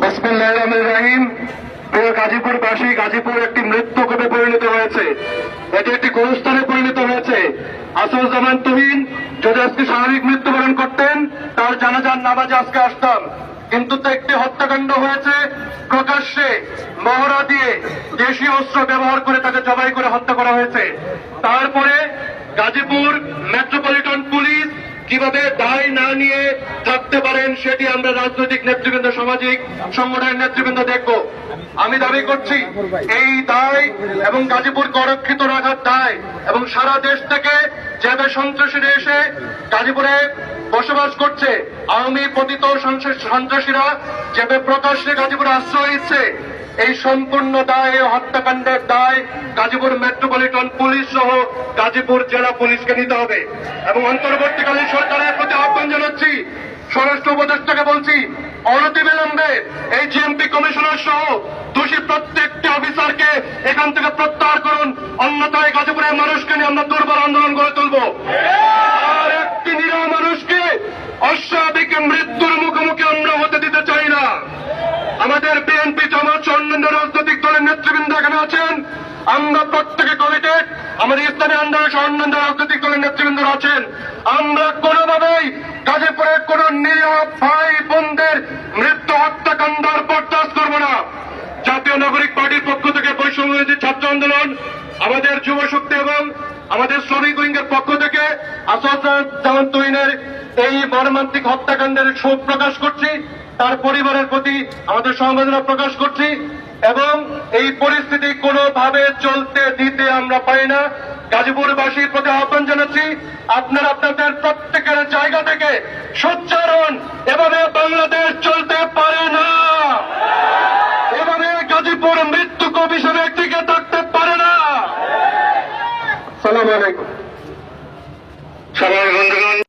বিসমিল্লাহির রহমানির রহিম। প্রিয় গাজীপুরবাসী, গাজীপুর একটি মৃত্যুকূপে পরিণত হয়েছে, এটি একটি গোরস্থানে পরিণত হয়েছে। আসাদুজ্জামান তুহিন যদি আজকে স্বাভাবিক মৃত্যুবরণ করতেন, তার জানাজার নামাজে আজকে আসতাম, কিন্তু তো একটি হত্যাকাণ্ড হয়েছে। প্রকাশ্যে মহড়া দিয়ে দেশীয় অস্ত্র ব্যবহার করে তাকে জবাই করে হত্যা করা হয়েছে। তারপরে গাজীপুর মেট্রোপলিটন পুলিশ কিভাবে দায় না নিয়ে থাকতে পারেন, সেটি আমরা রাজনৈতিক নেতৃবৃন্দ, সামাজিক সংগঠনের নেতৃবৃন্দ দেখব। আমি দাবি করছি এই দায় এবং গাজীপুরকে অরক্ষিত রাখার দায়, এবং সারা দেশ থেকে যেভাবে সন্ত্রাসীরা এসে গাজীপুরে বসবাস করছে, আওয়ামী পতিত সন্ত্রাসীরা যেভাবে প্রকাশ্যে গাজীপুরে আশ্রয় দিচ্ছে, এই সম্পূর্ণ দায়, হত্যাকাণ্ডের দায় গাজীপুর মেট্রোপলিটন পুলিশ সহ গাজীপুর জেলা পুলিশকে নিতে হবে। এবং অন্তর্বর্তীকালীন সরকারের প্রতি আহ্বান জানাচ্ছি, স্বরাষ্ট্র উপদেষ্টাকে বলছি, অনতিবিলম্বে এই জিএমপি কমিশনার সহ দোষী প্রত্যেকটি অফিসারকে এখান থেকে প্রত্যাহার করুন, অন্যথায় গাজীপুরের মানুষকে নিয়ে আমরা দুর্বল আন্দোলন গড়ে তুলব। আর একটি নিরীহ মানুষকে অস্বাভাবিক মৃত্যুর মুখোমুখি আমরা হতে দিতে চাই না। আমাদের বিএনপি, জামাত, অন্যান্য রাজনৈতিক দলের নেতৃবৃন্দ এখানে আছেন, আমরা প্রত্যেকে কমিটেড, আমাদের ইসলামী আন্দোলন সহ অন্যান্য রাজনৈতিক দলের নেতৃবৃন্দরা আছেন। আমরা কোনোভাবেই গাজীপুরের কোন নিরীহ ভাই বোনদের মৃত্যু হত্যাকাণ্ড বরদাস্ত করব না। জাতীয় নাগরিক পার্টির পক্ষ থেকে, বৈষম্যবিরোধী ছাত্র আন্দোলন, আমাদের যুব শক্তি এবং আমাদের শ্রমিক উইংয়ের পক্ষ থেকে আসাদুজ্জামান তুহিনের এই মর্মান্তিক হত্যাকাণ্ডের শোক প্রকাশ করছি, তার পরিবারের প্রতি আমাদের সমবেদনা প্রকাশ করছি, এবং এই পরিস্থিতি কোনোভাবে চলতে দিতে আমরা পারি না। গাজীপুরবাসীর প্রতি আহ্বান জানাচ্ছি, আপনারা আপনাদের প্রত্যেকের জায়গা থেকে সোচ্চার হন। এভাবে বাংলাদেশ চলতে পারে না, এভাবে গাজীপুর মৃত্যুকূপ হিসেবে টিকে থাকতে পারে না। আসসালামু আলাইকুম। সবাই বন্ধুগণ।